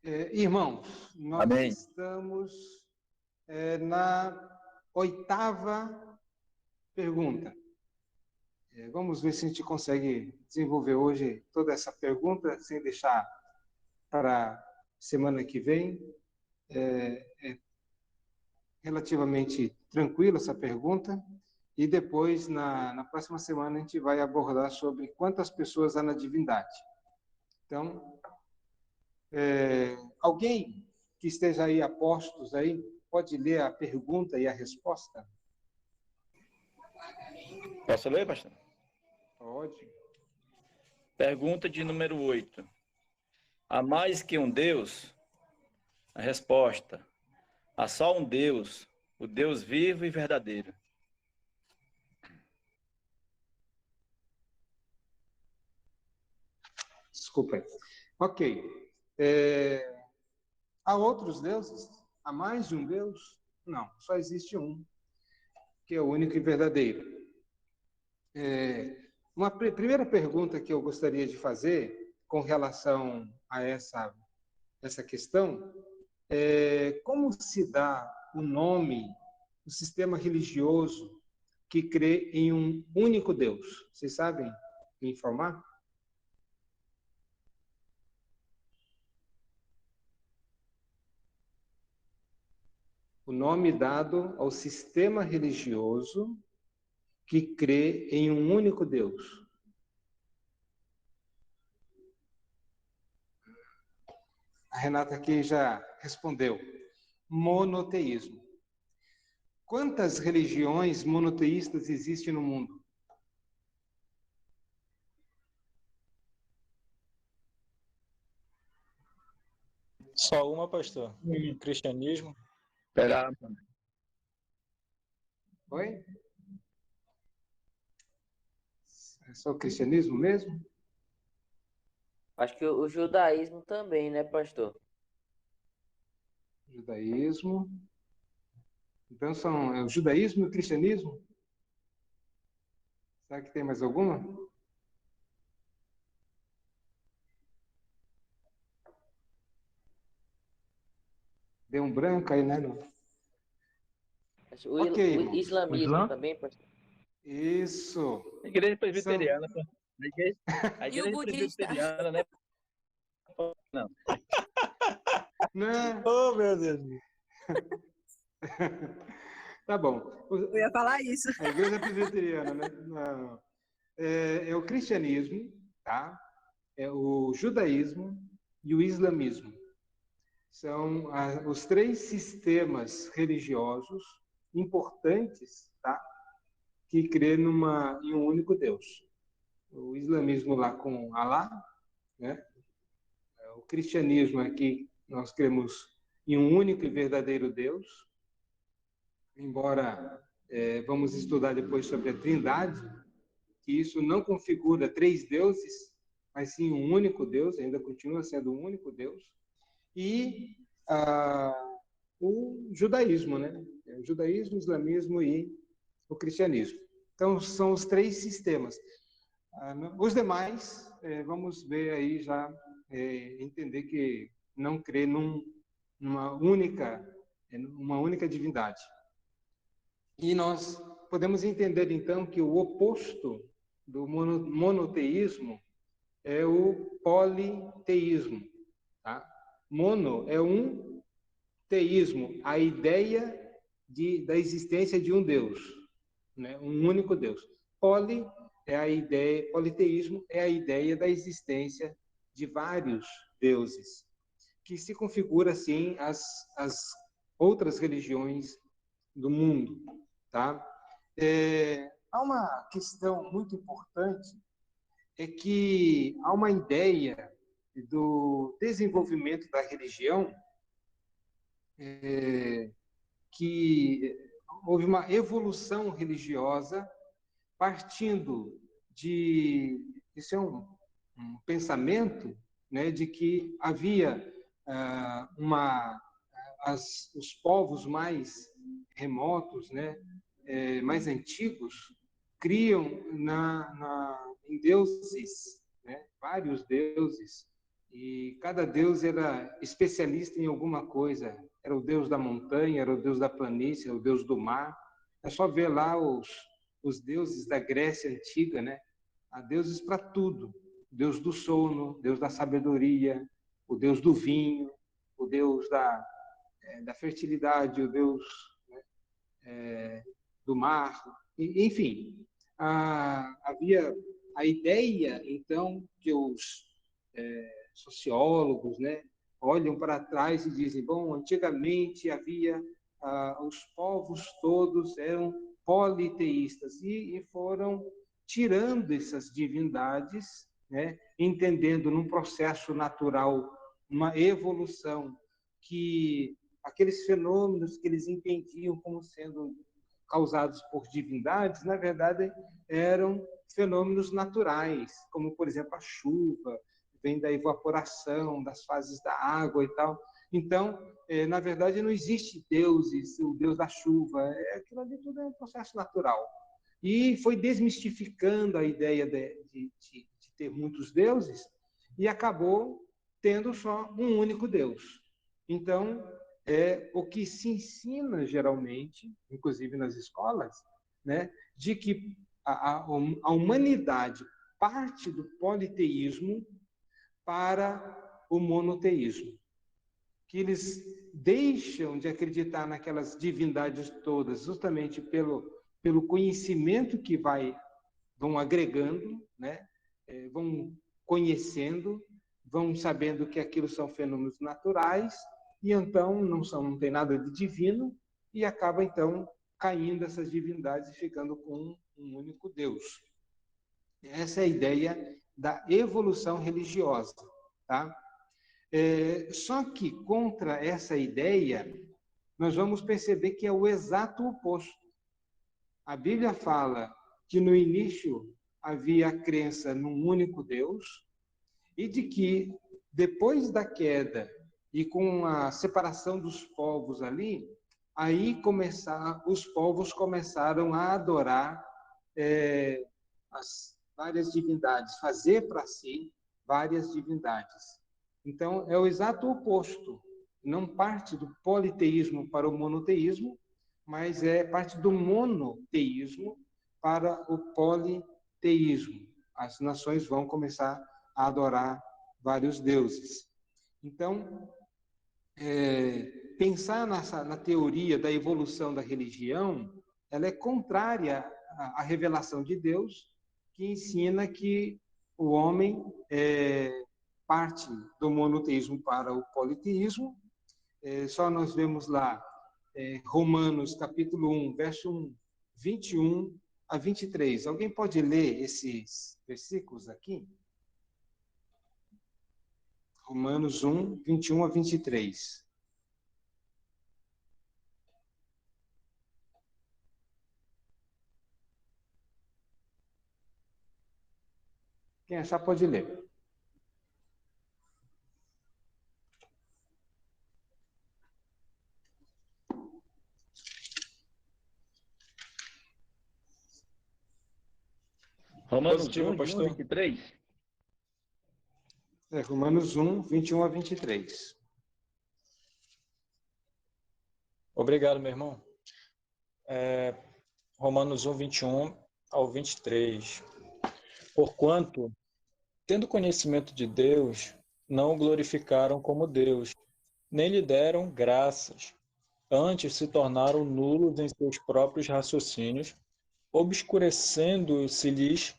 Irmãos, nós Amém. estamos na 8ª pergunta. Vamos ver se a gente consegue desenvolver hoje toda essa pergunta, sem deixar para semana que vem. É relativamente tranquila essa pergunta. E depois, na próxima semana, a gente vai abordar sobre quantas pessoas há na divindade. Então, alguém que esteja aí a postos aí, pode ler a pergunta e a resposta? Posso ler, pastor? Pode. Pergunta de número 8. Há mais que um Deus? A resposta: há só um Deus, o Deus vivo e verdadeiro. Desculpa aí. Ok. Há outros deuses? Há mais de um Deus? Não, só existe um, que é o único e verdadeiro. Uma primeira pergunta que eu gostaria de fazer com relação a essa questão é como se dá o nome do sistema religioso que crê em um único Deus? Vocês sabem me informar? O nome dado ao sistema religioso que crê em um único Deus. A Renata aqui já respondeu. Monoteísmo. Quantas religiões monoteístas existem no mundo? Só uma, pastor. Cristianismo. Espera. Oi? É só o cristianismo mesmo? Acho que o judaísmo também, né, pastor? Judaísmo. Então são o judaísmo e o cristianismo? Será que tem mais alguma? Deu um branco aí, né? Ok, O irmãos. islamismo também, pastor? Isso. A igreja presbiteriana, pô. A E o igreja budista? presbiteriana, né? Não. Né? Oh, meu Deus. Tá bom. Eu ia falar isso. A igreja presbiteriana, né? Não. É o cristianismo, tá? É o judaísmo e o islamismo. São os 3 sistemas religiosos importantes, tá? Que crê em um único Deus. O islamismo lá com Alá, né? O cristianismo aqui, nós cremos em um único e verdadeiro Deus, embora vamos estudar depois sobre a Trindade, que isso não configura 3 deuses, mas sim um único Deus, ainda continua sendo um único Deus. E o judaísmo, né? O judaísmo, o islamismo e o cristianismo. Então, são os 3 sistemas. Os demais, vamos ver aí já, entender que não crê numa única divindade. E nós podemos entender, então, que o oposto do monoteísmo é o politeísmo. Tá? Mono é um, teísmo, a ideia da existência de um Deus, né? Um único Deus. Politeísmo é a ideia da existência de vários deuses, que se configura assim as outras religiões do mundo, tá? Há uma questão muito importante, é que há uma ideia do desenvolvimento da religião que houve uma evolução religiosa partindo isso é um pensamento, né, de que havia os povos mais remotos, né, mais antigos, criam em deuses, né, vários deuses, e cada deus era especialista em alguma coisa. Era o deus da montanha, era o deus da planície, era o deus do mar. É só ver lá os deuses da Grécia Antiga, né? Há deuses para tudo. O deus do sono, deus da sabedoria, o deus do vinho, o deus da fertilidade, o deus do mar, enfim. Havia a ideia, então, que os sociólogos, né, olham para trás e dizem, bom, antigamente havia, os povos todos eram politeístas e foram tirando essas divindades, né, entendendo num processo natural, uma evolução, que aqueles fenômenos que eles entendiam como sendo causados por divindades, na verdade, eram fenômenos naturais, como, por exemplo, a chuva, vem da evaporação, das fases da água e tal. Então, na verdade, não existe deuses, o deus da chuva, aquilo ali tudo é um processo natural. E foi desmistificando a ideia de ter muitos deuses e acabou tendo só um único Deus. Então, o que se ensina geralmente, inclusive nas escolas, né, de que a humanidade parte do politeísmo para o monoteísmo, que eles deixam de acreditar naquelas divindades todas, justamente pelo conhecimento que vão agregando, né? Vão conhecendo, vão sabendo que aquilo são fenômenos naturais, e então não tem nada de divino, e acaba então caindo essas divindades e ficando com um único Deus. Essa é a ideia da evolução religiosa, tá? Só que contra essa ideia, nós vamos perceber que é o exato oposto. A Bíblia fala que no início havia a crença num único Deus e de que depois da queda e com a separação dos povos ali, aí os povos começaram a adorar as várias divindades, fazer para si várias divindades. Então, é o exato oposto. Não parte do politeísmo para o monoteísmo, mas parte do monoteísmo para o politeísmo. As nações vão começar a adorar vários deuses. Então, pensar na teoria da evolução da religião, ela é contrária à revelação de Deus, que ensina que o homem parte do monoteísmo para o politeísmo. Só nós vemos lá Romanos, capítulo 1, verso 21 a 23. Alguém pode ler esses versículos aqui? Romanos 1, 21 a 23. Quem achar pode ler. Romanos Positivo, 1, de 1 a pastor. 23. Romanos 1, 21 a 23. Obrigado, meu irmão. Romanos 1, 21 ao 23. Porquanto, tendo conhecimento de Deus, não o glorificaram como Deus, nem lhe deram graças. Antes se tornaram nulos em seus próprios raciocínios, obscurecendo-se-lhes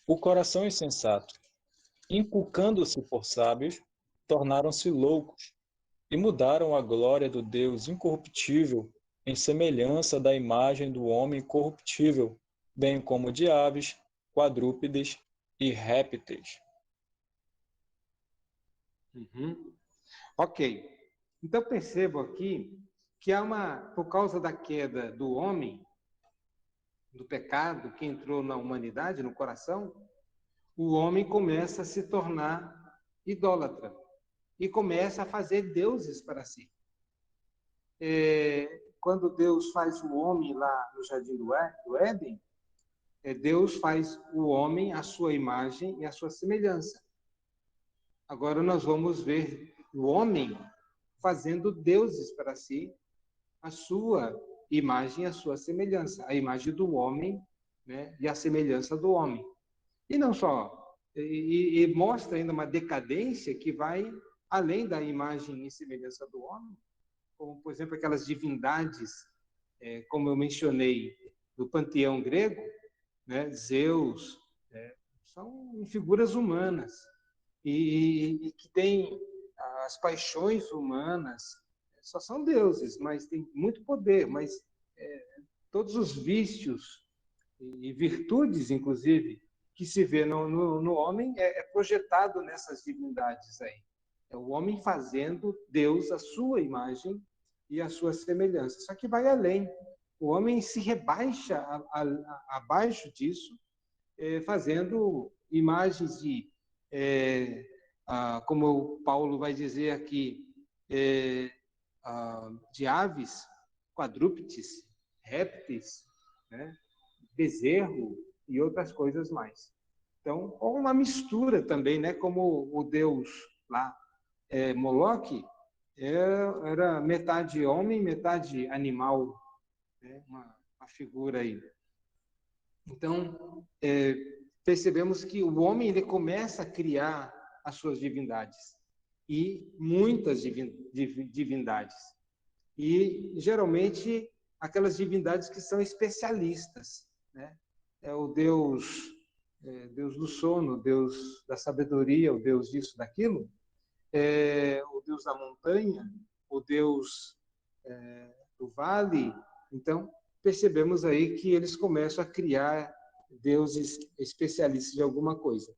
o coração insensato. Inculcando-se por sábios, tornaram-se loucos e mudaram a glória do Deus incorruptível em semelhança da imagem do homem corruptível, bem como de aves, quadrúpedes e répteis. Ok. Então percebo aqui que por causa da queda do homem, do pecado que entrou na humanidade, no coração, o homem começa a se tornar idólatra e começa a fazer deuses para si. Quando Deus faz o homem lá no Jardim do Éden, Deus faz o homem à sua imagem e à sua semelhança. Agora nós vamos ver o homem fazendo deuses para si, a sua imagem, a sua semelhança, a imagem do homem, né, e a semelhança do homem. E não só, e mostra ainda uma decadência que vai além da imagem e semelhança do homem, como, por exemplo, aquelas divindades, como eu mencionei, do panteão grego, né, Zeus, são figuras humanas, e que têm as paixões humanas, só são deuses, mas tem muito poder, mas todos os vícios e virtudes, inclusive, que se vê no homem é projetado nessas divindades aí. É o homem fazendo Deus a sua imagem e a sua semelhança. Só que vai além. O homem se rebaixa abaixo disso, fazendo imagens como o Paulo vai dizer aqui, de aves, quadrúpedes, répteis, né? Bezerro e outras coisas mais. Então, uma mistura também, né? Como o deus lá, Moloque, era metade homem, metade animal, né? Uma figura aí. Então, percebemos que o homem ele começa a criar as suas divindades, e muitas divindades. E, geralmente, aquelas divindades que são especialistas, né? É o Deus, Deus do sono, Deus da sabedoria, o Deus disso, daquilo, o Deus da montanha, o Deus do vale. Então, percebemos aí que eles começam a criar deuses especialistas de alguma coisa.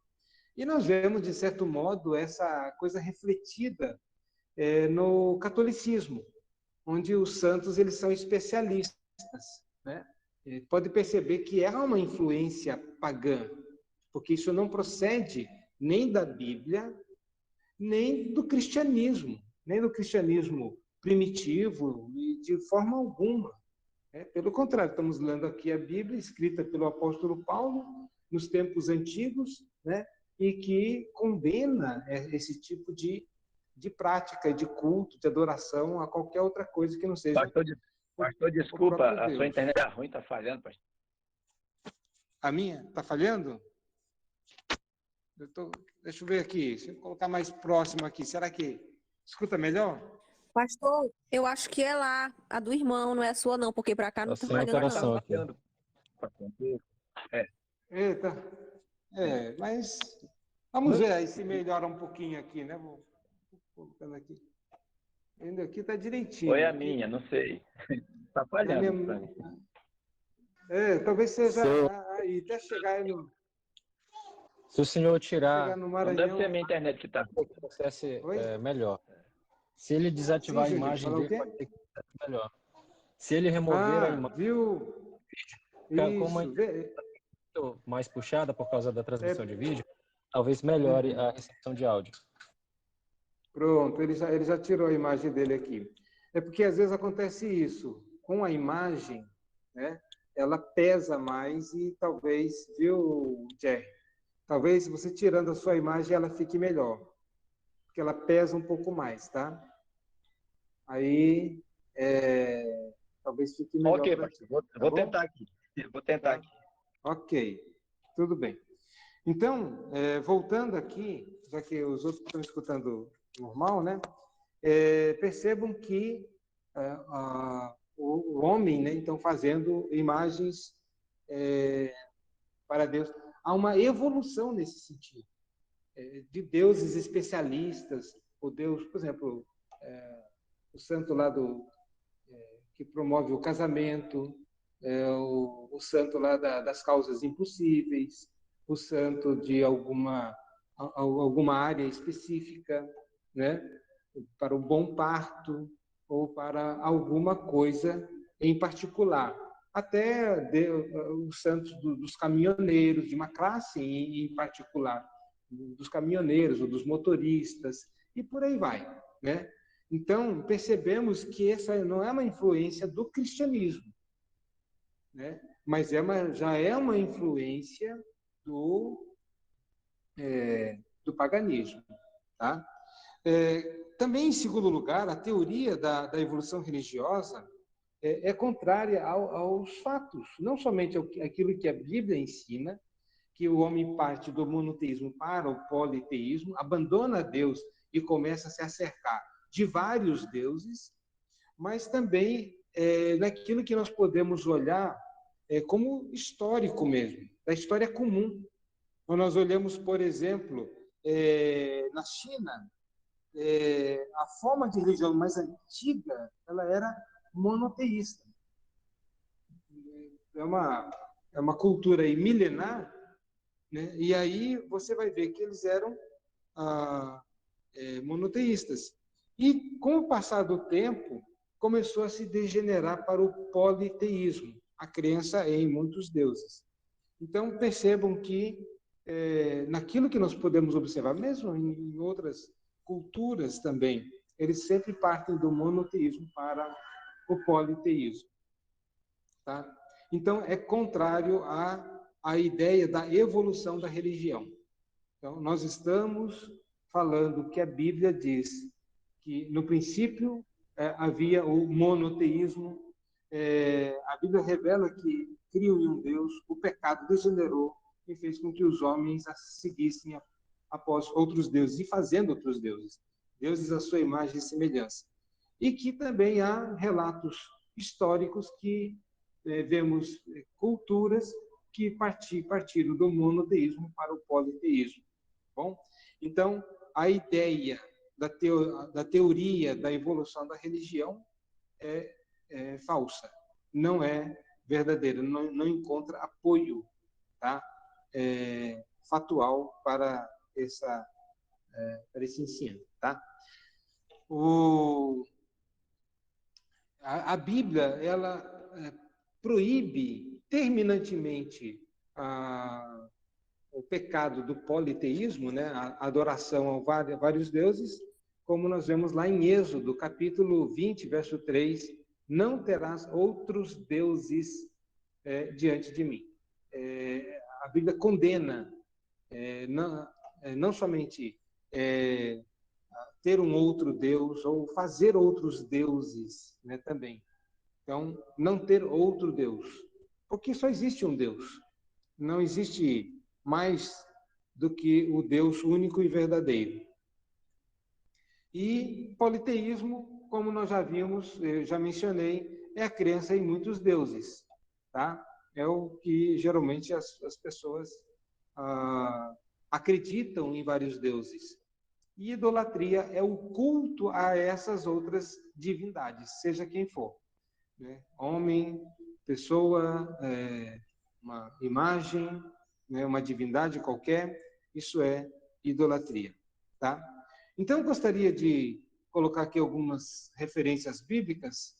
E nós vemos, de certo modo, essa coisa refletida no catolicismo, onde os santos eles são especialistas, né? Pode perceber que há uma influência pagã, porque isso não procede nem da Bíblia, nem do cristianismo primitivo, de forma alguma. Pelo contrário, estamos lendo aqui a Bíblia, escrita pelo apóstolo Paulo, nos tempos antigos, né? E que condena esse tipo de prática, de culto, de adoração a qualquer outra coisa que não seja Pastor, desculpa, a sua internet está ruim, está falhando, pastor. A minha? Está falhando? Deixa eu ver aqui, deixa eu colocar mais próximo aqui. Será que escuta melhor? Pastor, eu acho que é lá, a do irmão, não é a sua não, porque para cá não está falhando não. Eita. Mas vamos ver aí se melhora um pouquinho aqui, né? Vou colocando aqui. Ainda aqui está direitinho. Foi a minha, não sei. Está falhando. Talvez seja aí, até chegar aí no... Se o senhor tirar... no Não deve ser a minha internet que está. O processo melhor. Se ele desativar a imagem dele, pode ser melhor. Se ele remover a imagem... Viu? Como a internet está mais puxada por causa da transmissão de vídeo, talvez melhore a recepção de áudio. Pronto, ele já tirou a imagem dele aqui. É porque às vezes acontece isso. Com a imagem, né, ela pesa mais e talvez, viu, Jerry? Talvez você tirando a sua imagem, ela fique melhor. Porque ela pesa um pouco mais, tá? Aí, talvez fique melhor. Ok, pastor. Vou tentar aqui. Vou tentar aqui. Ok, tudo bem. Então, voltando aqui, já que os outros estão escutando normal, né? Percebam que o homem, né, então, fazendo imagens para Deus. Há uma evolução nesse sentido, de deuses especialistas, o Deus, por exemplo, o santo lá que promove o casamento, o santo lá das causas impossíveis, o santo de alguma área específica, né? Para o bom parto ou para alguma coisa em particular. Até os santos dos caminhoneiros, de uma classe em particular, dos caminhoneiros ou dos motoristas, e por aí vai, né? Então, percebemos que essa não é uma influência do cristianismo, né? Mas já é uma influência do paganismo, tá? Também, em segundo lugar, a teoria da evolução religiosa é contrária aos fatos, não somente aquilo que a Bíblia ensina, que o homem parte do monoteísmo para o politeísmo, abandona Deus e começa a se acercar de vários deuses, mas também naquilo que nós podemos olhar como histórico mesmo, da história comum. Quando nós olhamos, por exemplo, na China, a forma de religião mais antiga, ela era monoteísta. É uma cultura aí milenar, né? E aí você vai ver que eles eram monoteístas. E com o passar do tempo, começou a se degenerar para o politeísmo, a crença em muitos deuses. Então, percebam que naquilo que nós podemos observar, mesmo em outras culturas também, eles sempre partem do monoteísmo para o politeísmo. Tá? Então, é contrário à ideia da evolução da religião. Então, nós estamos falando que a Bíblia diz que, no princípio, havia o monoteísmo. A Bíblia revela que, criam em um Deus, o pecado degenerou e fez com que os homens seguissem após outros deuses e fazendo outros deuses, deuses à sua imagem e semelhança. E que também há relatos históricos que vemos culturas que partiram do monoteísmo para o politeísmo. Bom, então, a ideia da teoria da evolução da religião é falsa, não é verdadeira, não encontra apoio, tá? Factual para esse ensino. Tá? A Bíblia, ela proíbe terminantemente o pecado do politeísmo, né? A adoração a vários deuses, como nós vemos lá em Êxodo, capítulo 20, verso 3, não terás outros deuses diante de mim. A Bíblia condena não somente ter um outro Deus, ou fazer outros deuses, né, também. Então, não ter outro Deus, porque só existe um Deus. Não existe mais do que o Deus único e verdadeiro. E politeísmo, como nós já vimos, eu já mencionei, é a crença em muitos deuses, tá? É o que geralmente as pessoas acreditam em vários deuses. E idolatria é o culto a essas outras divindades, seja quem for, né? Homem, pessoa, uma imagem, né? Uma divindade qualquer, isso é idolatria, tá? Então, eu gostaria de colocar aqui algumas referências bíblicas,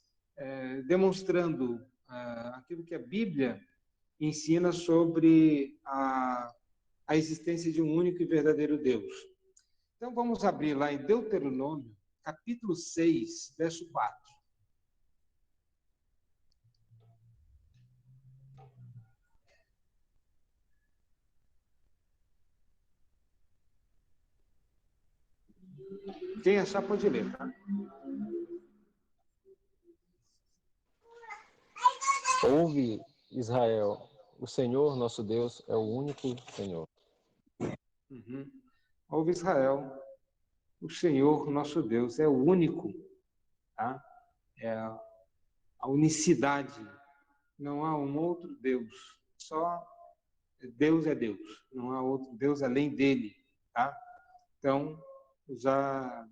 demonstrando aquilo que a Bíblia ensina sobre a existência de um único e verdadeiro Deus. Então, vamos abrir lá em Deuteronômio, capítulo 6, verso 4. Quem achar pode ler, tá? Ouve, Israel, o Senhor nosso Deus é o único Senhor. Uhum. Ouve, Israel, o Senhor nosso Deus é o único, tá? É a unicidade, não há um outro Deus, só Deus é Deus, não há outro Deus além dele, tá? Então, já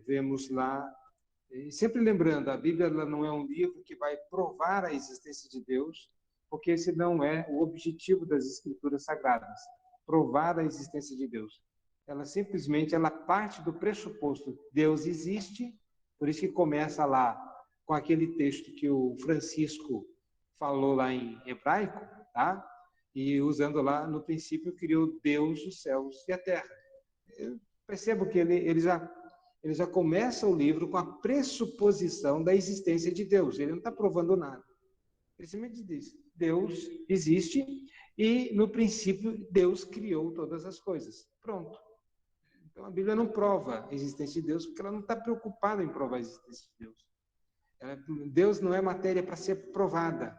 vemos lá, sempre lembrando, a Bíblia ela não é um livro que vai provar a existência de Deus, porque esse não é o objetivo das Escrituras Sagradas, provar a existência de Deus. Ela simplesmente parte do pressuposto Deus existe, por isso que começa lá com aquele texto que o Francisco falou lá em hebraico, tá? E usando lá, no princípio, criou Deus os céus e a terra. Eu percebo que ele já começa o livro com a pressuposição da existência de Deus. Ele não está provando nada. Ele simplesmente diz, Deus existe e, no princípio, Deus criou todas as coisas. Pronto. Então, a Bíblia não prova a existência de Deus, porque ela não está preocupada em provar a existência de Deus. Deus não é matéria para ser provada,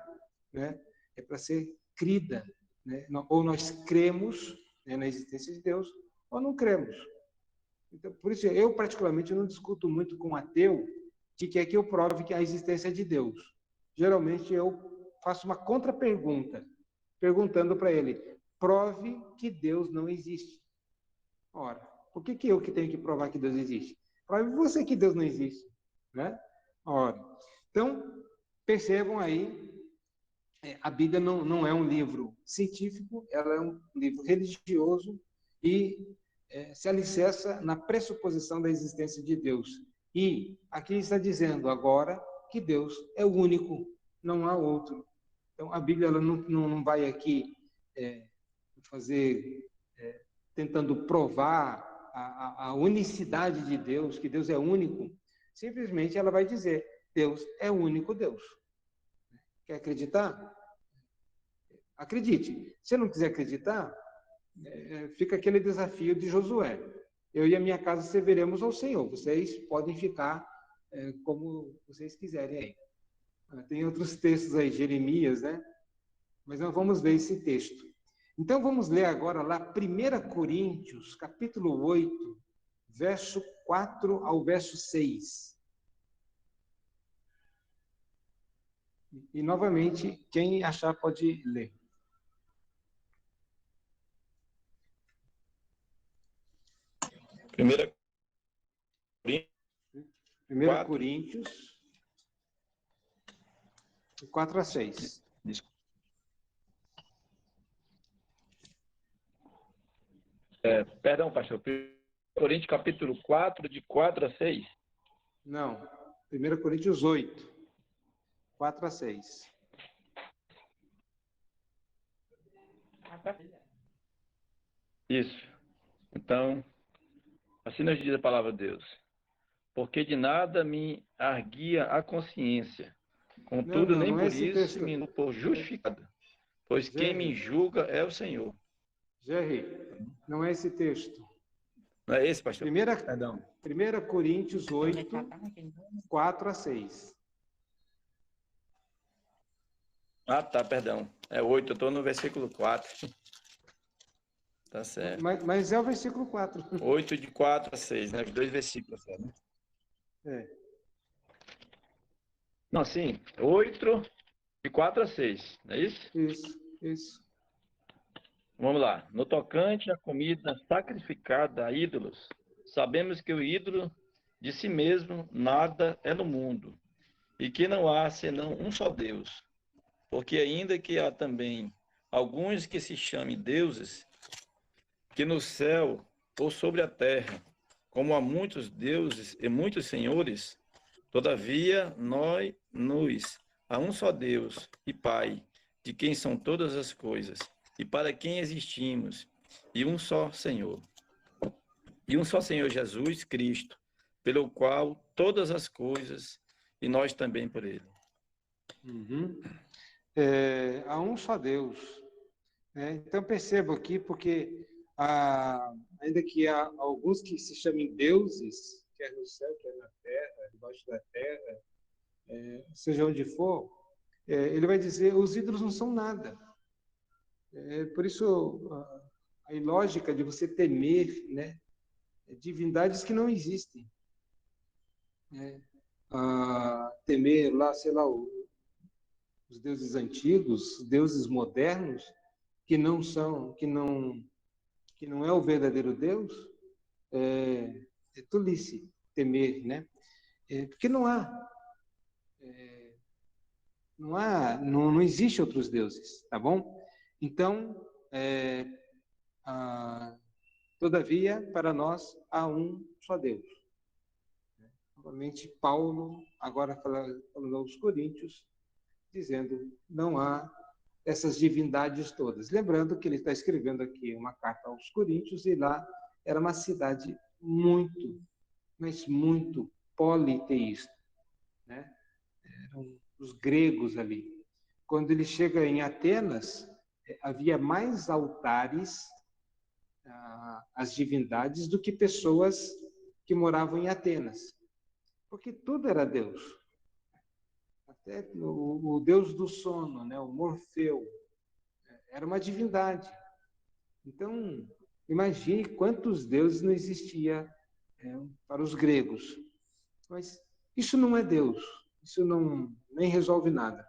né? É para ser crida, né? Ou nós cremos, né, na existência de Deus, ou não cremos. Então, por isso, eu particularmente não discuto muito com um ateu que quer que eu prove que a existência de Deus. Geralmente eu faço uma contra-pergunta, perguntando para ele: prove que Deus não existe. Ora, por que eu que tenho que provar que Deus existe? Prove você que Deus não existe, né? Ora, então, percebam aí, a Bíblia não é um livro científico, ela é um livro religioso e se alicerça na pressuposição da existência de Deus. E aqui está dizendo agora que Deus é o único, não há outro. Então, a Bíblia ela não vai aqui tentando provar a unicidade de Deus, que Deus é único. Simplesmente ela vai dizer: Deus é o único Deus. Quer acreditar? Acredite. Se não quiser acreditar, fica aquele desafio de Josué: eu e a minha casa serviremos ao Senhor. Vocês podem ficar como vocês quiserem aí. Tem outros textos aí, Jeremias, né? Mas nós vamos ver esse texto. Então vamos ler agora lá 1 Coríntios, capítulo 8, verso 4 ao verso 6. E novamente, quem achar pode ler. 1 Coríntios, 4 a 6. Perdão, pastor. 1 Coríntios, capítulo 4, de 4 a 6. Não, 1 Coríntios 8, 4 a 6. Isso. Então, assim nos diz a palavra de Deus: porque de nada me arguia a consciência, contudo, nem por isso me dou por justificado, pois quem me julga é o Senhor. Jerry, não é esse texto. Não é esse, pastor? 1 Coríntios 8, 4 a 6. Ah, tá, perdão. É 8, eu estou no versículo 4. Tá certo. Mas é o versículo 4. 8 de 4 a 6, né? Os dois versículos, né? Não, sim. 8 de 4 a 6, não é isso? Isso. Vamos lá. No tocante à comida sacrificada a ídolos, sabemos que o ídolo de si mesmo nada é no mundo, e que não há senão um só Deus. Porque ainda que há também alguns que se chamem deuses, que no céu ou sobre a terra, como há muitos deuses e muitos senhores, todavia nós há um só Deus e Pai, de quem são todas as coisas, e para quem existimos, e um só Senhor. E um só Senhor Jesus Cristo, pelo qual todas as coisas, e nós também por ele. Há um só Deus. Então percebo aqui, porque ainda que há alguns que se chamem deuses, quer no céu, quer na terra, debaixo da terra, seja onde for, ele vai dizer: os ídolos não são nada. Por isso, a ilógica de você temer, né, divindades que não existem. Temer lá, sei lá, os deuses antigos, os deuses modernos, que não é o verdadeiro Deus, é tolice temer, né? Porque não existe outros deuses, tá bom? Então, todavia, para nós há um só Deus. Novamente, Paulo, agora falando aos Coríntios, dizendo: não há essas divindades todas. Lembrando que ele está escrevendo aqui uma carta aos Coríntios, e lá era uma cidade muito, mas muito politeísta, né? Eram os gregos ali. Quando ele chega em Atenas, havia mais altares as divindades do que pessoas que moravam em Atenas, porque tudo era Deus. Até o deus do sono, né, o Morfeu, era uma divindade. Então, imagine quantos deuses não existia para os gregos. Mas isso não é Deus, isso nem resolve nada,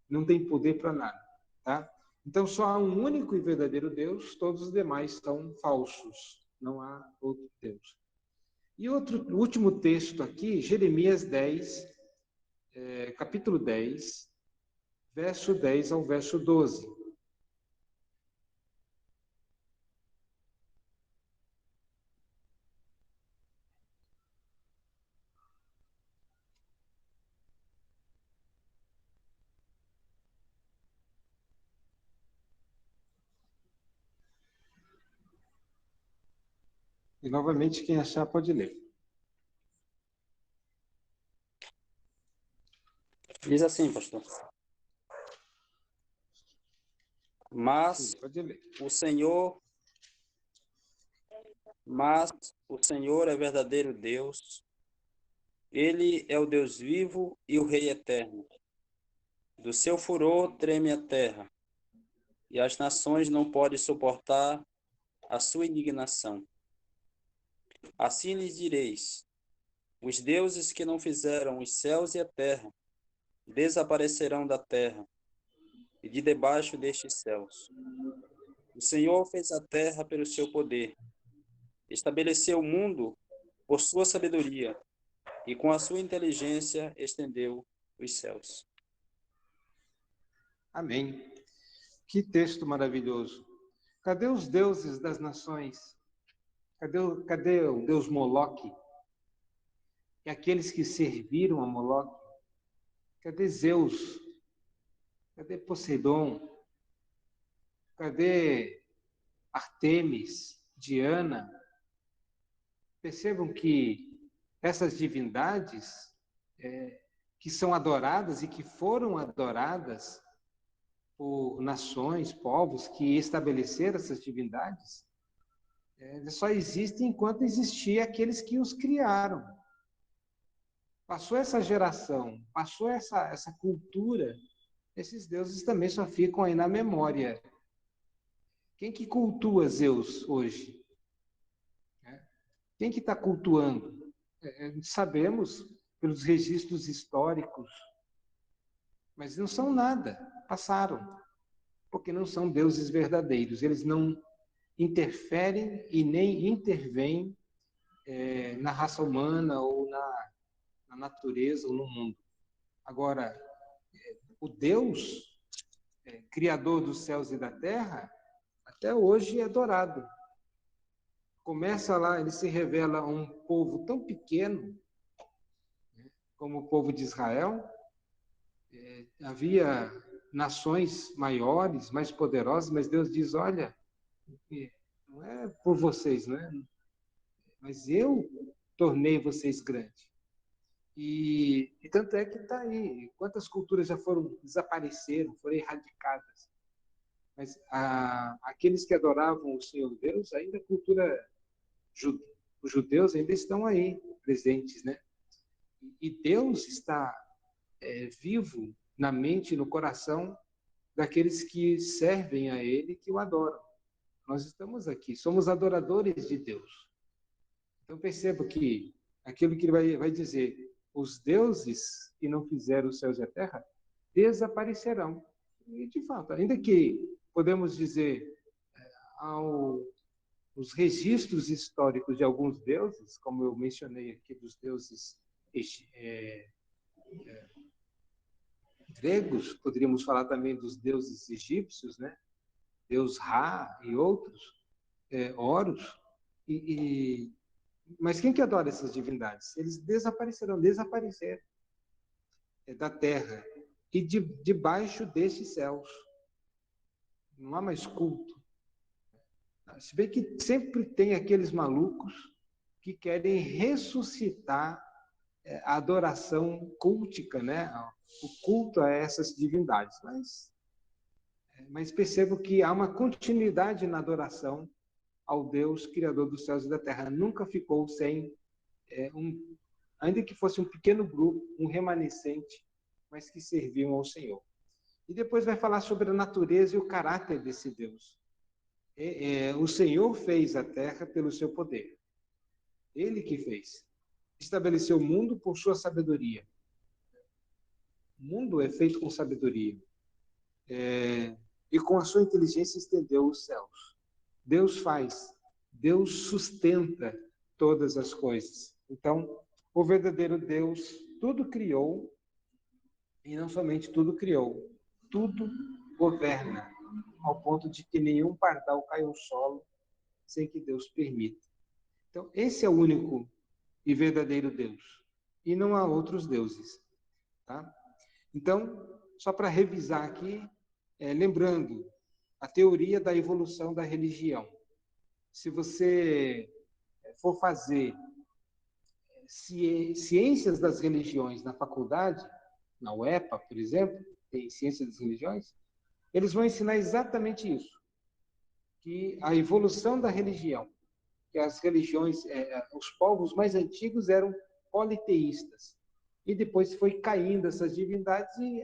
não tem poder para nada, tá? Então, só há um único e verdadeiro Deus, todos os demais são falsos, não há outro Deus. E o último texto aqui, Jeremias 10, capítulo 10, verso 10 ao verso 12. E, novamente, quem achar pode ler. Diz assim, pastor. Mas Sim, pode ler. Mas o Senhor é verdadeiro Deus. Ele é o Deus vivo e o Rei eterno. Do seu furor treme a terra, e as nações não podem suportar a sua indignação. Assim lhes direis: os deuses que não fizeram os céus e a terra desaparecerão da terra e de debaixo destes céus. O Senhor fez a terra pelo seu poder, estabeleceu o mundo por sua sabedoria, e com a sua inteligência estendeu os céus. Amém. Que texto maravilhoso. Cadê os deuses das nações? Cadê o deus Moloque? E aqueles que serviram a Moloque? Cadê Zeus? Cadê Poseidon? Cadê Artemis, Diana? Percebam que essas divindades que são adoradas e que foram adoradas por nações, povos que estabeleceram essas divindades, só existem enquanto existia aqueles que os criaram. Passou essa geração, passou essa cultura, esses deuses também só ficam aí na memória. Quem que cultua Zeus hoje? Quem que está cultuando? Sabemos pelos registros históricos, mas não são nada, passaram, porque não são deuses verdadeiros, eles não interferem e nem intervêm na raça humana ou na natureza ou no mundo. Agora, o Deus, criador dos céus e da terra, até hoje é adorado. Começa lá, ele se revela a um povo tão pequeno, como o povo de Israel. Havia nações maiores, mais poderosas, mas Deus diz, olha, não é por vocês, não é? Mas eu tornei vocês grandes. E tanto é que está aí. Quantas culturas já desapareceram, foram erradicadas. Mas aqueles que adoravam o Senhor Deus, ainda a cultura os judeus ainda estão aí presentes, né? E Deus está vivo na mente e no coração daqueles que servem a Ele, que o adoram. Nós estamos aqui, somos adoradores de Deus. Então perceba que aquilo que ele vai dizer, os deuses que não fizeram os céus e a terra desaparecerão. E de fato, ainda que podemos dizer os registros históricos de alguns deuses, como eu mencionei aqui dos deuses gregos, poderíamos falar também dos deuses egípcios, né? Deus Ra e outros, Horus, mas quem que adora essas divindades? Eles desapareceram da terra e debaixo destes céus. Não há mais culto. Se bem que sempre tem aqueles malucos que querem ressuscitar a adoração cultica, né? O culto a essas divindades. Mas percebo que há uma continuidade na adoração ao Deus criador dos céus e da terra. Nunca ficou sem ainda que fosse um pequeno grupo, um remanescente, mas que serviam ao Senhor. E depois vai falar sobre a natureza e o caráter desse Deus. O Senhor fez a terra pelo seu poder. Ele que fez. Estabeleceu o mundo por sua sabedoria. O mundo é feito com sabedoria. E com a sua inteligência estendeu os céus. Deus faz. Deus sustenta todas as coisas. Então, o verdadeiro Deus tudo criou, e não somente tudo criou, tudo governa, ao ponto de que nenhum pardal cai ao solo sem que Deus permita. Então, esse é o único e verdadeiro Deus, e não há outros deuses. Tá? Então, só para revisar aqui, lembrando a teoria da evolução da religião. Se você for fazer ciências das religiões na faculdade, na UEPA, por exemplo, tem ciências das religiões, eles vão ensinar exatamente isso, que a evolução da religião, que as religiões, os povos mais antigos eram politeístas, e depois foi caindo essas divindades e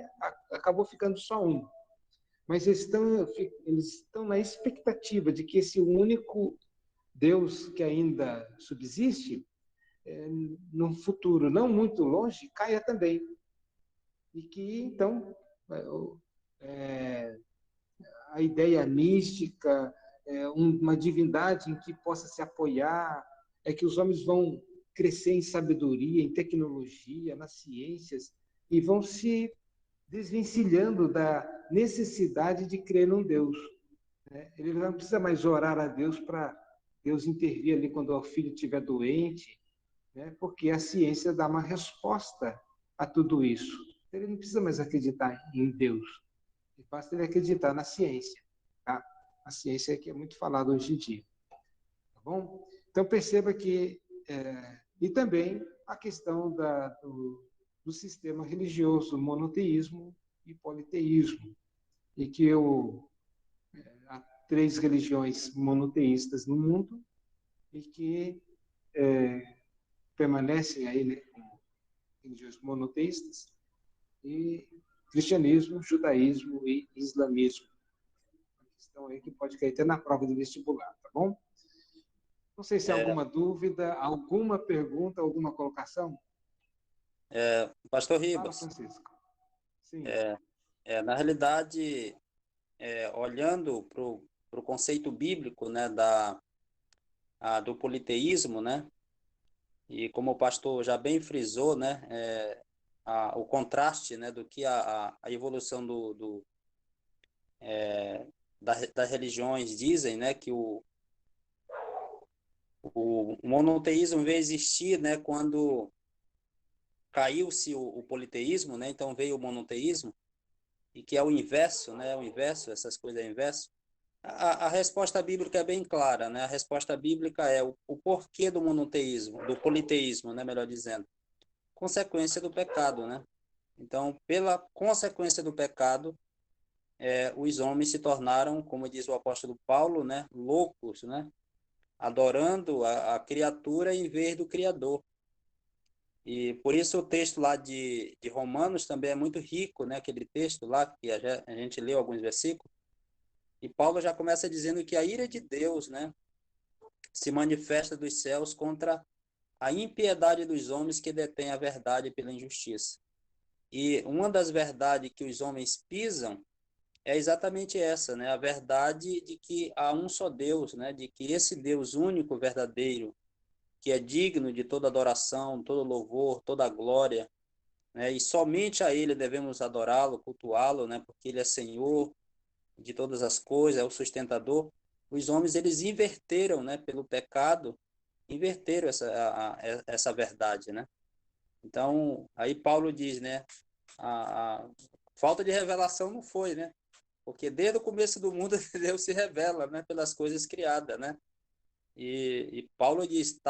acabou ficando só um. Mas eles estão na expectativa de que esse único Deus que ainda subsiste, no futuro não muito longe, caia também. E que, então, a ideia mística, uma divindade em que possa se apoiar, que os homens vão crescer em sabedoria, em tecnologia, nas ciências, e vão se desvencilhando da necessidade de crer num Deus. Ele não precisa mais orar a Deus para Deus intervir ali quando o filho estiver doente, porque a ciência dá uma resposta a tudo isso. Ele não precisa mais acreditar em Deus, basta ele acreditar na ciência. Tá? A ciência é que é muito falada hoje em dia. Tá bom? Então perceba que... e também a questão do sistema religioso, monoteísmo e politeísmo, e que há 3 religiões monoteístas no mundo e que permanecem aí, né, como religiões monoteístas, e cristianismo, judaísmo e islamismo. Uma questão aí que pode cair até na prova do vestibular, tá bom? Não sei se há alguma dúvida, alguma pergunta, alguma colocação? Pastor Fala, Ribas, Francisco. Sim. na realidade, olhando para o conceito bíblico, né, do politeísmo, né, e como o pastor já bem frisou, né, o contraste, né, do que a evolução das religiões dizem, né, que o monoteísmo veio existir, né, quando caiu-se o politeísmo, né, então veio o monoteísmo, e que é o inverso, né, o inverso, essas coisas é o inverso. A resposta bíblica é bem clara, né? A resposta bíblica é o porquê do monoteísmo, do politeísmo, né, melhor dizendo. Consequência do pecado, né? Então, pela consequência do pecado, os homens se tornaram, como diz o apóstolo Paulo, né, loucos, né? Adorando a criatura em vez do Criador. E por isso o texto lá de Romanos também é muito rico, né? Aquele texto lá que a gente leu alguns versículos. E Paulo já começa dizendo que a ira de Deus, né, se manifesta dos céus contra a impiedade dos homens que detêm a verdade pela injustiça. E uma das verdades que os homens pisam é exatamente essa, né, a verdade de que há um só Deus, né, de que esse Deus único, verdadeiro, que é digno de toda adoração, todo louvor, toda glória, né, e somente a Ele devemos adorá-lo, cultuá-lo, né, porque Ele é Senhor de todas as coisas, é o sustentador. Os homens, eles inverteram, né, pelo pecado, inverteram essa verdade, né? Então, aí Paulo diz, né, a falta de revelação não foi, né? Porque desde o começo do mundo Deus se revela, né, pelas coisas criadas, né? E Paulo diz,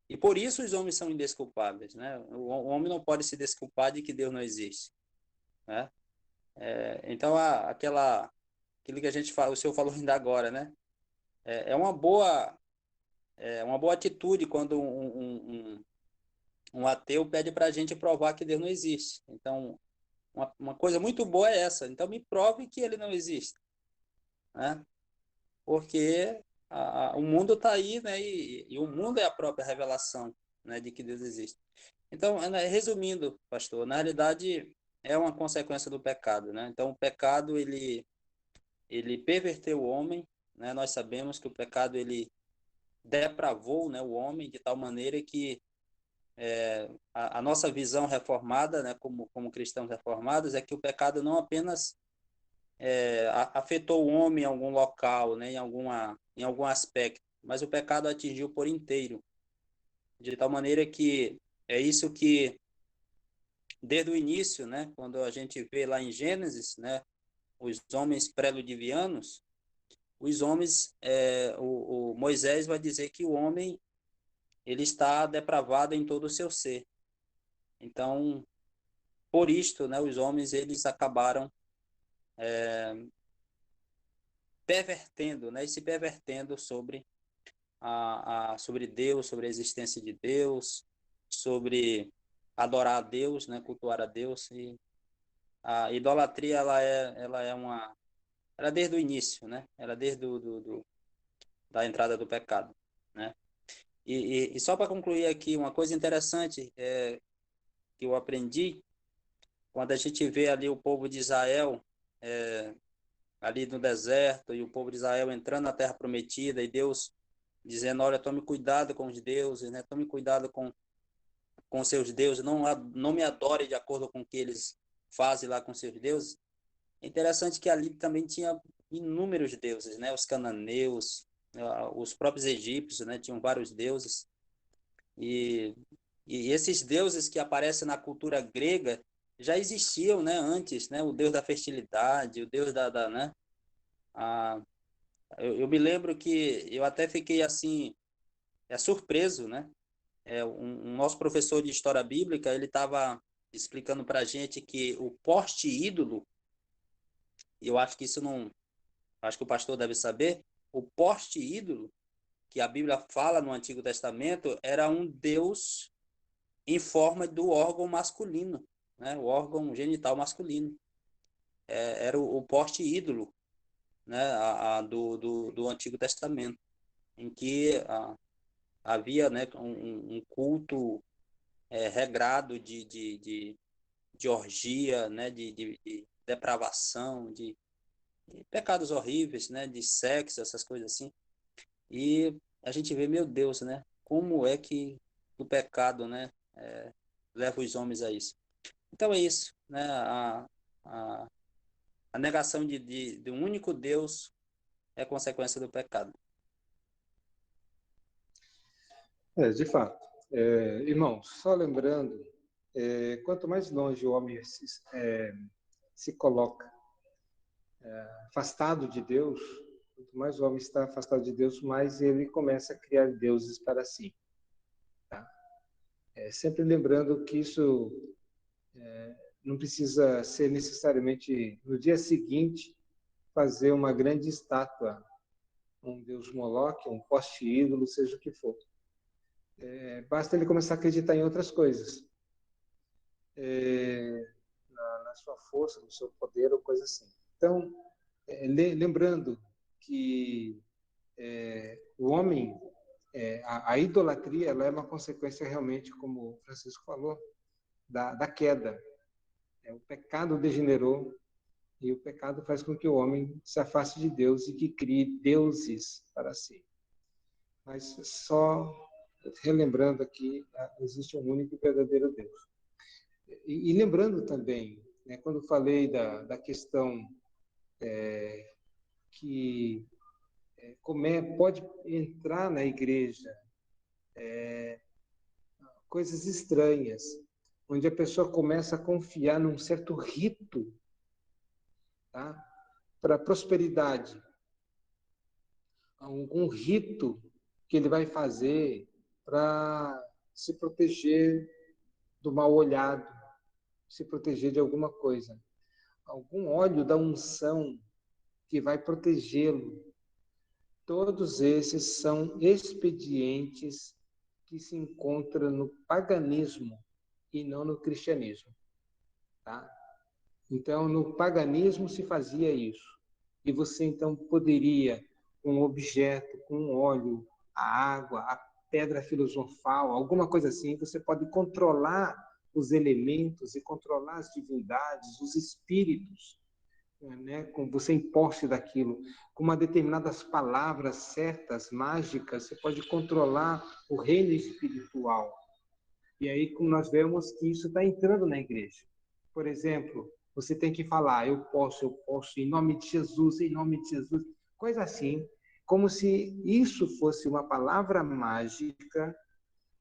e por isso os homens são indesculpáveis, né? O homem não pode se desculpar de que Deus não existe, né? Então, aquilo que a gente fala, o senhor falou ainda agora, né? é uma boa atitude quando um ateu pede para a gente provar que Deus não existe. Então, uma coisa muito boa é essa. Então, me prove que ele não existe, né? Porque o mundo está aí, né? E o mundo é a própria revelação, né, de que Deus existe. Então, né, resumindo, pastor, na realidade é uma consequência do pecado, né? Então, o pecado ele perverteu o homem, né? Nós sabemos que o pecado ele depravou, né, o homem de tal maneira que a nossa visão reformada, né, como cristãos reformados, é que o pecado não apenas afetou o homem em algum local, né, em algum aspecto, mas o pecado atingiu por inteiro, de tal maneira que é isso que, desde o início, né, quando a gente vê lá em Gênesis, né, os homens pré-ludivianos, os homens, o Moisés vai dizer que o homem ele está depravado em todo o seu ser. Então, por isto, né, os homens eles acabaram pervertendo, né, e se pervertendo sobre sobre Deus, sobre a existência de Deus, sobre adorar a Deus, né, cultuar a Deus. E a idolatria ela é desde o início, né? Ela é desde da entrada do pecado, né? E só para concluir aqui, uma coisa interessante que eu aprendi quando a gente vê ali o povo de Israel ali no deserto e o povo de Israel entrando na terra prometida e Deus dizendo, olha, tome cuidado com os deuses, né? Tome cuidado com seus deuses, não me adore de acordo com o que eles fazem lá com seus deuses. É interessante que ali também tinha inúmeros deuses, né? Os cananeus, os próprios egípcios, né? Tinham vários deuses. E, e esses deuses que aparecem na cultura grega já existiam, né? Antes, né? O deus da fertilidade, o deus né? A, eu me lembro que eu até fiquei assim, surpreso, né? Um nosso professor de história bíblica, ele estava explicando para a gente que o poste ídolo, e eu acho que isso não, acho que o pastor deve saber, o poste ídolo que a Bíblia fala no Antigo Testamento era um deus em forma do órgão masculino, né? O órgão genital masculino. Era o poste ídolo, né? Do Antigo Testamento, em que havia, né, um culto regrado de orgia, né, de depravação, de pecados horríveis, né, de sexo, essas coisas assim. E a gente vê, meu Deus, né, como é que o pecado, né, leva os homens a isso. Então é isso, né, a, a negação de um único Deus é consequência do pecado. De fato. Irmãos, só lembrando, quanto mais longe o homem se coloca afastado de Deus, quanto mais o homem está afastado de Deus, mais ele começa a criar deuses para si. Tá? Sempre lembrando que isso não precisa ser necessariamente no dia seguinte fazer uma grande estátua, um deus Moloque, um poste ídolo, seja o que for. Basta ele começar a acreditar em outras coisas. Na sua força, no seu poder ou coisa assim. Então, lembrando que o homem, a idolatria, ela é uma consequência realmente, como o Francisco falou, da queda. O pecado degenerou e o pecado faz com que o homem se afaste de Deus e que crie deuses para si. Mas só relembrando aqui, existe um único e verdadeiro Deus. E lembrando também, né, quando falei da questão que pode entrar na igreja coisas estranhas, onde a pessoa começa a confiar num certo rito, tá? Para prosperidade. Um rito que ele vai fazer para se proteger do mal olhado, se proteger de alguma coisa. Algum óleo da unção que vai protegê-lo. todos esses são expedientes que se encontram no paganismo e não no cristianismo, tá? Então, no paganismo se fazia isso. E você, então, poderia, com um objeto, com um óleo, a água, a pedra filosofal, alguma coisa assim, você pode controlar os elementos e controlar as divindades, os espíritos, né? Com você em posse daquilo, com uma determinadas palavras certas, mágicas, você pode controlar o reino espiritual. E aí nós vemos que isso está entrando na igreja. Por exemplo, você tem que falar, eu posso, em nome de Jesus, em nome de Jesus, coisa assim, como se isso fosse uma palavra mágica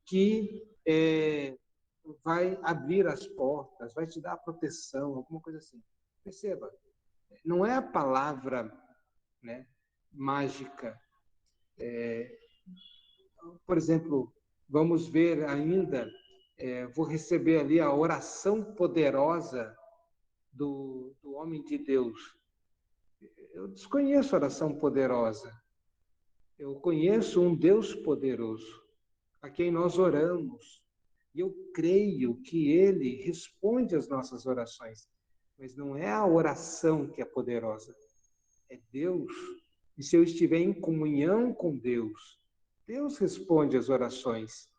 que vai abrir as portas, vai te dar proteção, alguma coisa assim. Perceba, não é a palavra, né, mágica. Por exemplo, vamos ver ainda, vou receber ali a oração poderosa do homem de Deus. Eu desconheço a oração poderosa. Eu conheço um Deus poderoso, a quem nós oramos. E eu creio que Ele responde às nossas orações. Mas não é a oração que é poderosa, é Deus. E se eu estiver em comunhão com Deus, Deus responde às orações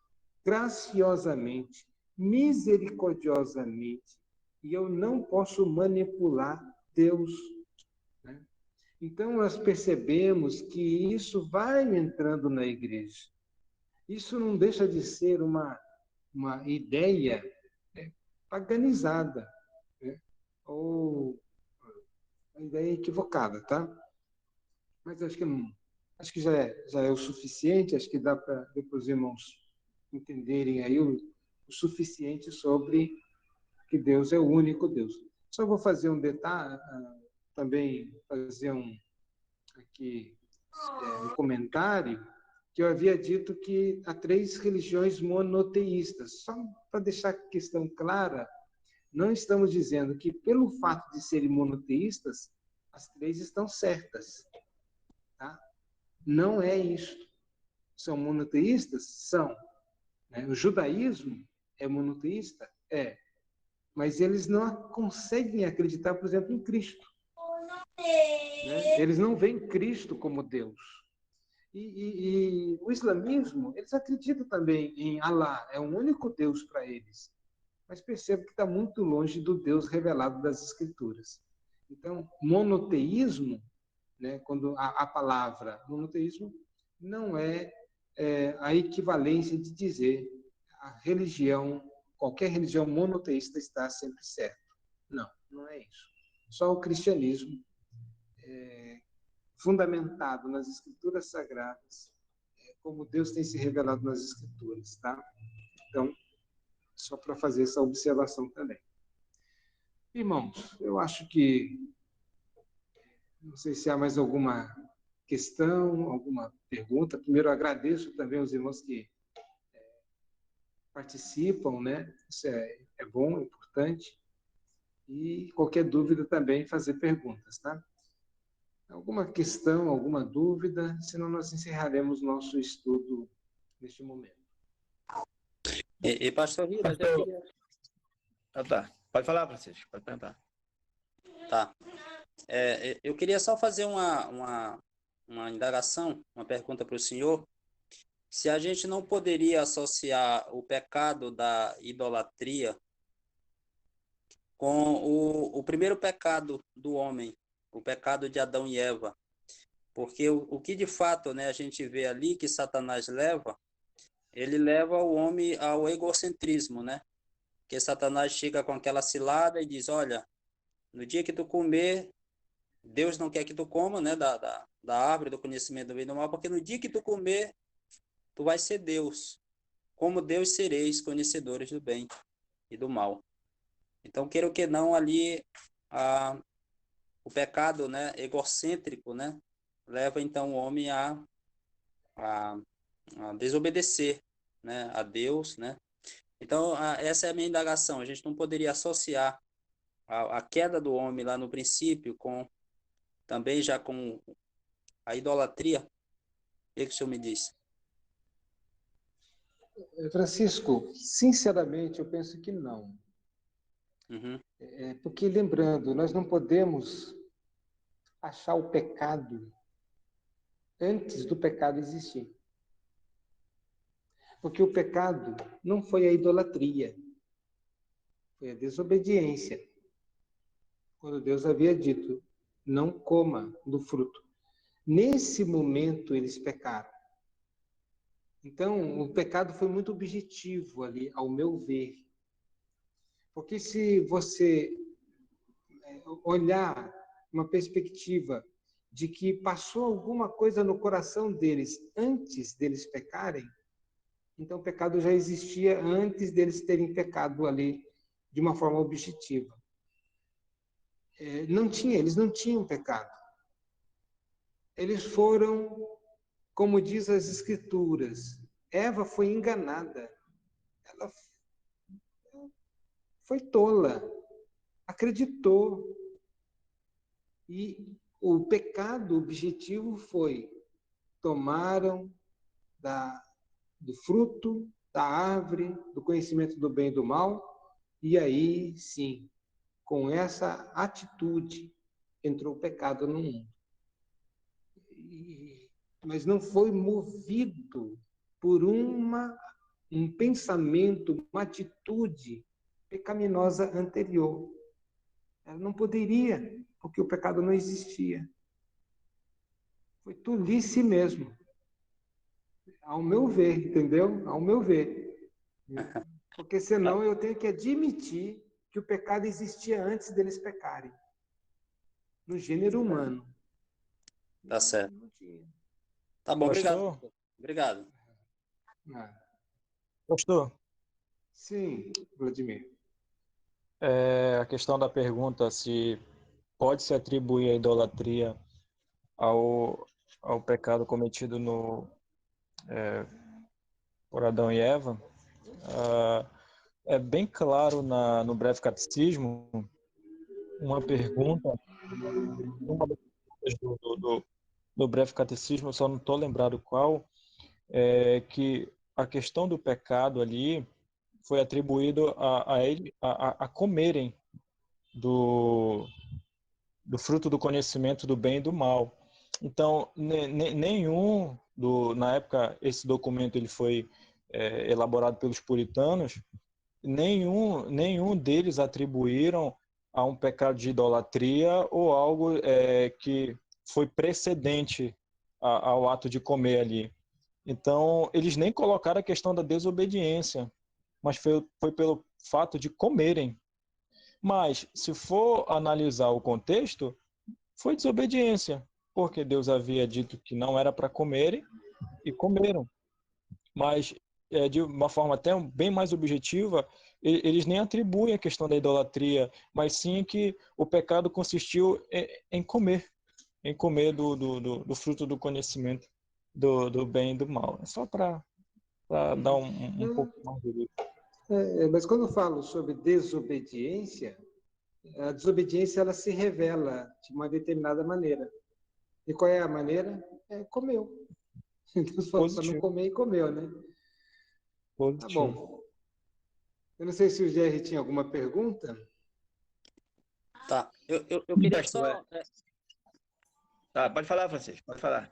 graciosamente, misericordiosamente. E eu não posso manipular Deus, né? Então, nós percebemos que isso vai entrando na igreja. Isso não deixa de ser uma ideia, né, paganizada, né? Ou uma ideia equivocada, tá? Mas acho que já é o suficiente, acho que dá para depois os irmãos entenderem aí o suficiente sobre que Deus é o único Deus. Só vou fazer um detalhe, também fazer aqui um comentário, que eu havia dito que há 3 religiões monoteístas. Só para deixar a questão clara, não estamos dizendo que, pelo fato de serem monoteístas, as 3 estão certas. Tá? Não é isso. São monoteístas? São. Né? O judaísmo é monoteísta? É. Mas eles não conseguem acreditar, por exemplo, em Cristo. Né? Eles não veem Cristo como Deus. E o islamismo, eles acreditam também em Allah, é um único Deus para eles. Mas percebo que está muito longe do Deus revelado das Escrituras. Então, monoteísmo, né, quando a palavra monoteísmo não é a equivalência de dizer a religião, qualquer religião monoteísta está sempre certa. Não, não é isso. Só o cristianismo, fundamentado nas Escrituras Sagradas, como Deus tem se revelado nas Escrituras, tá? Então, só para fazer essa observação também. Irmãos, eu acho que, não sei se há mais alguma questão, alguma pergunta. Primeiro, eu agradeço também aos irmãos que participam, né? Isso é bom, é importante. E qualquer dúvida também, fazer perguntas, tá? Alguma questão, alguma dúvida? Senão nós encerraremos nosso estudo neste momento. Pastor Rita, Tá. Pode falar, Francisco. Pode perguntar. Tá. Eu queria só fazer uma indagação, uma pergunta para o senhor. Se a gente não poderia associar o pecado da idolatria com o primeiro pecado do homem, o pecado de Adão e Eva. Porque o que de fato, né, a gente vê ali que Satanás leva, ele leva o homem ao egocentrismo, né? Que Satanás chega com aquela cilada e diz, olha, no dia que tu comer, Deus não quer que tu coma, né, da árvore do conhecimento do bem e do mal, porque no dia que tu comer, tu vai ser Deus. Como Deus sereis conhecedores do bem e do mal. Então, queira ou que não, ali o pecado, né, egocêntrico, né, leva então o homem a desobedecer, né, a Deus, né. Então, essa é a minha indagação. A gente não poderia associar a queda do homem lá no princípio também já com a idolatria, que o senhor me diz? Francisco, sinceramente, eu penso que não. Uhum. Porque, lembrando, nós não podemos achar o pecado antes do pecado existir. Porque o pecado não foi a idolatria, foi a desobediência. Quando Deus havia dito, não coma do fruto. Nesse momento, eles pecaram. Então, o pecado foi muito objetivo ali, ao meu ver. Porque se você olhar uma perspectiva de que passou alguma coisa no coração deles antes deles pecarem, então o pecado já existia antes deles terem pecado ali de uma forma objetiva. Eles não tinham pecado. Eles foram, como diz as Escrituras, Eva foi enganada. Ela foi tola, acreditou. E o pecado objetivo foi: tomaram do fruto da árvore do conhecimento do bem e do mal, e aí sim, com essa atitude, entrou o pecado no mundo. Mas não foi movido por um pensamento, uma atitude pecaminosa anterior. Ela não poderia, porque o pecado não existia. Foi tolice mesmo. Ao meu ver, entendeu? Ao meu ver. Porque senão eu tenho que admitir que o pecado existia antes deles pecarem. No gênero humano. Tá certo. Não tinha. Tá bom, obrigado. Pastor, Obrigado. Ah, pastor, sim, Vladimir. a questão da pergunta se pode se atribuir a idolatria ao pecado cometido por Adão e Eva, é bem claro no breve catecismo uma pergunta, uma das perguntas do breve catecismo, eu só não estou lembrado qual, que a questão do pecado ali foi atribuído a ele a comerem do fruto do conhecimento do bem e do mal. Então, na época, esse documento ele foi elaborado pelos puritanos, nenhum deles atribuíram a um pecado de idolatria ou algo que foi precedente ao ato de comer ali. Então, eles nem colocaram a questão da desobediência, mas foi pelo fato de comerem. Mas, se for analisar o contexto, foi desobediência, porque Deus havia dito que não era para comerem e comeram. Mas, de uma forma até bem mais objetiva, eles nem atribuem a questão da idolatria, mas sim que o pecado consistiu em comer do fruto do conhecimento do bem e do mal. É só para dar um pouco mais de luz. Mas quando eu falo sobre desobediência, a desobediência ela se revela de uma determinada maneira. E qual é a maneira? Comeu. Deus falou para não comer e comeu, né? Positivo. Tá bom. Eu não sei se o Jerry tinha alguma pergunta. Tá. Eu queria só. Tá, pode falar, Francisco, pode falar.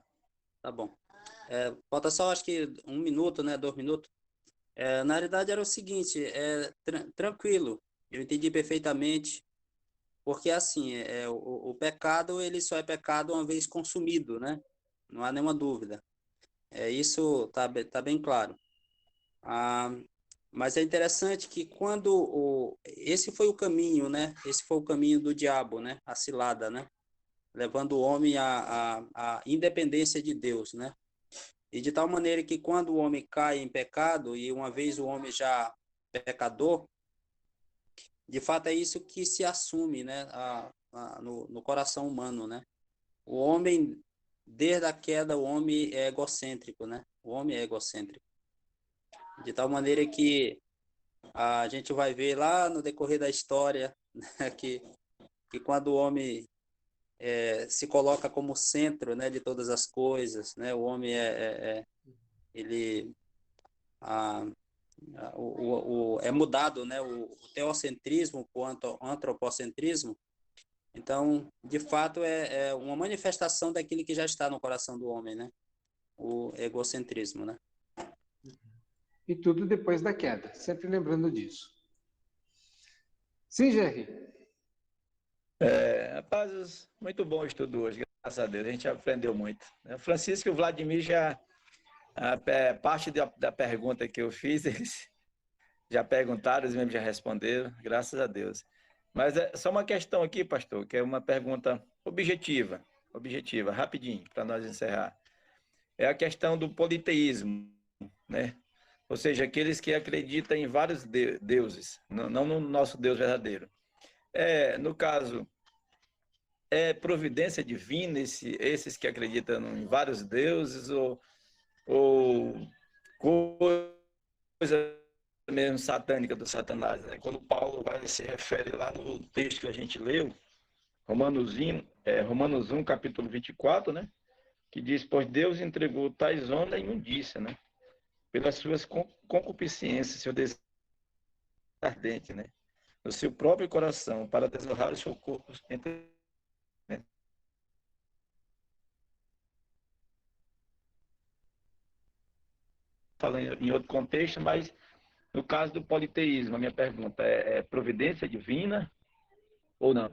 Tá bom. Falta só, acho que 1 minuto, né? 2 minutos. Na realidade era o seguinte, tranquilo, eu entendi perfeitamente, porque assim, o pecado ele só é pecado uma vez consumido, né? Não há nenhuma dúvida. Isso tá bem claro. Mas é interessante que quando esse foi o caminho, né? Esse foi o caminho do diabo, né? A cilada, né? Levando o homem à independência de Deus, né? E de tal maneira que quando o homem cai em pecado, e uma vez o homem já pecador, de fato é isso que se assume, né, no coração humano, né? O homem, desde a queda, o homem é egocêntrico, né? O homem é egocêntrico. De tal maneira que a gente vai ver lá no decorrer da história, né, que quando o homem se coloca como centro, né, de todas as coisas, né? O homem ele é mudado, né, o teocentrismo para o antropocentrismo. Então, de fato, é uma manifestação daquilo que já está no coração do homem, né? O egocentrismo, né? E tudo depois da queda, sempre lembrando disso. Sim, Jerry? Rapazes, muito bom o estudo hoje, graças a Deus, a gente aprendeu muito. Francisco e o Vladimir já, parte da pergunta que eu fiz, eles já perguntaram, eles mesmos já responderam, graças a Deus. Mas é só uma questão aqui, pastor, que é uma pergunta objetiva, rapidinho, para nós encerrar. É a questão do politeísmo, né? Ou seja, aqueles que acreditam em vários deuses, não no nosso Deus verdadeiro. No caso, é providência divina esses que acreditam em vários deuses ou coisa mesmo satânica do Satanás, né? Quando Paulo se refere lá no texto que a gente leu, Romanos 1, capítulo 24, né? Que diz, pois Deus entregou tais ondas à imundícia, né? Pelas suas concupiscências, seu desejo ardente, né? No seu próprio coração, para desonrar o seu corpo entre, né? Falando em outro contexto, mas no caso do politeísmo, a minha pergunta é providência divina ou não?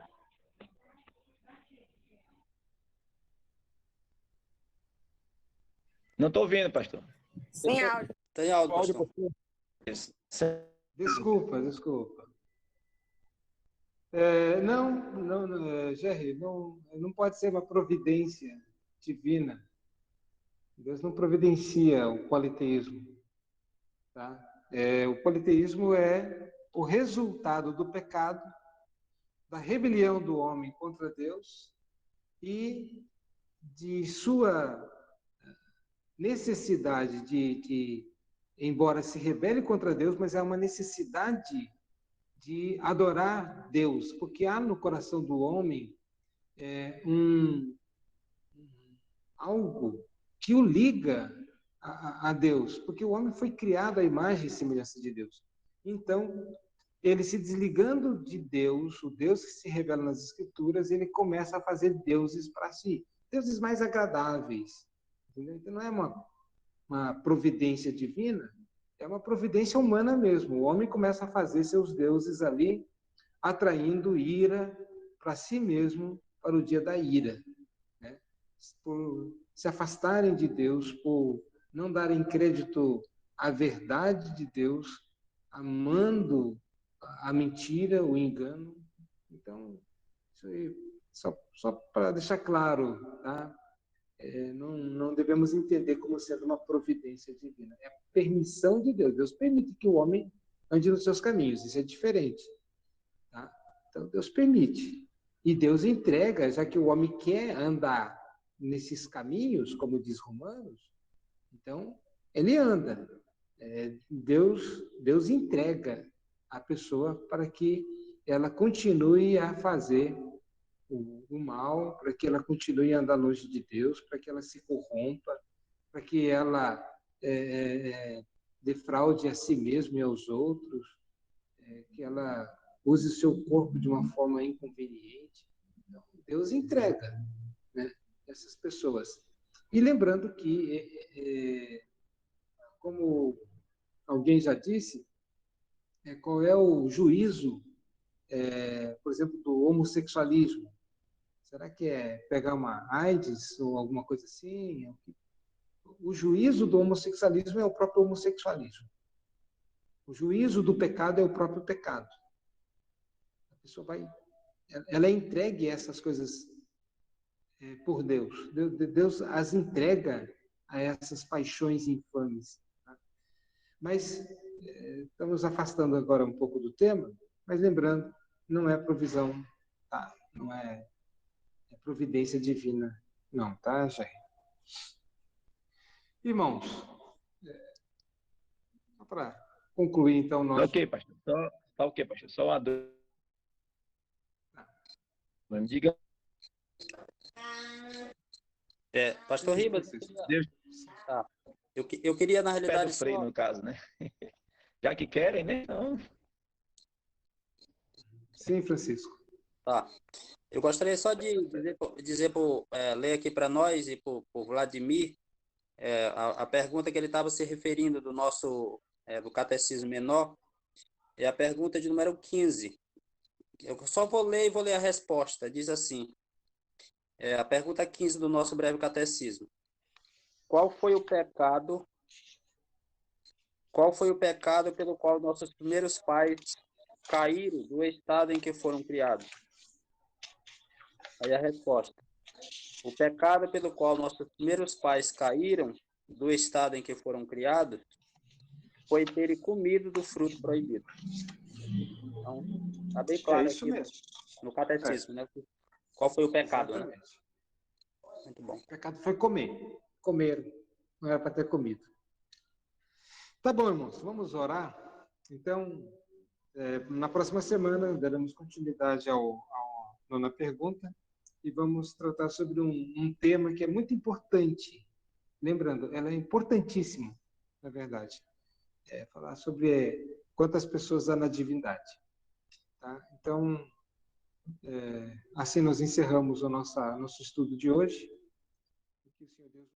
Não estou ouvindo, pastor. Sem áudio. Tem áudio, pastor. Desculpa. Não, Jerry, não pode ser uma providência divina. Deus não providencia o politeísmo, tá? O politeísmo é o resultado do pecado, da rebelião do homem contra Deus e de sua necessidade embora se rebele contra Deus, mas é uma necessidade de adorar Deus, porque há no coração do homem algo que o liga a Deus, porque o homem foi criado à imagem e semelhança de Deus. Então, ele se desligando de Deus, o Deus que se revela nas Escrituras, ele começa a fazer deuses para si, deuses mais agradáveis. Entendeu? Então, não é uma providência divina, é uma providência humana mesmo. O homem começa a fazer seus deuses ali, atraindo ira para si mesmo para o dia da ira, né? Por se afastarem de Deus, por não darem crédito à verdade de Deus, amando a mentira, o engano. Então, isso aí, só para deixar claro, tá? Não devemos entender como sendo uma providência divina. É a permissão de Deus. Deus permite que o homem ande nos seus caminhos. Isso é diferente. Tá? Então, Deus permite. E Deus entrega, já que o homem quer andar nesses caminhos, como diz Romanos, então, ele anda. Deus entrega a pessoa para que ela continue a fazer o mal, para que ela continue a andar longe de Deus, para que ela se corrompa, para que ela defraude a si mesma e aos outros, que ela use o seu corpo de uma forma inconveniente. Então, Deus entrega, né, essas pessoas. E lembrando que, como alguém já disse, qual é o juízo, por exemplo, do homossexualismo? Será que é pegar uma AIDS ou alguma coisa assim? O juízo do homossexualismo é o próprio homossexualismo. O juízo do pecado é o próprio pecado. A pessoa ela é entregue a essas coisas por Deus. Deus as entrega a essas paixões infames. Tá? Mas estamos afastando agora um pouco do tema, mas lembrando, não é provisão, tá? Não é providência divina, não, tá, Jair? Irmãos, só para concluir, então, nosso... Ok, pastor. Tá ok, pastor. Só uma dúvida. Me diga. Pastor Sim, Ribas, Francisco. tá. Eu queria, na Pé realidade, do freio, no caso, né? Já que querem, né? Então, Sim, Francisco. tá. Eu gostaria só de ler aqui para nós e para o Vladimir a pergunta que ele estava se referindo do nosso do Catecismo Menor, é a pergunta de número 15. Eu só vou ler e vou ler a resposta. Diz assim, a pergunta 15 do nosso breve catecismo. Qual foi o pecado pelo qual nossos primeiros pais caíram do estado em que foram criados? Aí a resposta. O pecado pelo qual nossos primeiros pais caíram do estado em que foram criados foi terem comido do fruto proibido. Então, está bem É claro isso aqui mesmo. no catecismo, né? Qual foi o pecado, né? Exatamente. Muito bom. O pecado foi comer. Comeram. Não era para ter comido. Tá bom, irmãos. Vamos orar. Então, na próxima semana, daremos continuidade à nona pergunta e vamos tratar sobre um tema que é muito importante. Lembrando, ela é importantíssima, na verdade. Falar sobre quantas pessoas há na divindade. Tá? Então, assim nós encerramos o nosso estudo de hoje. Que o Senhor Deus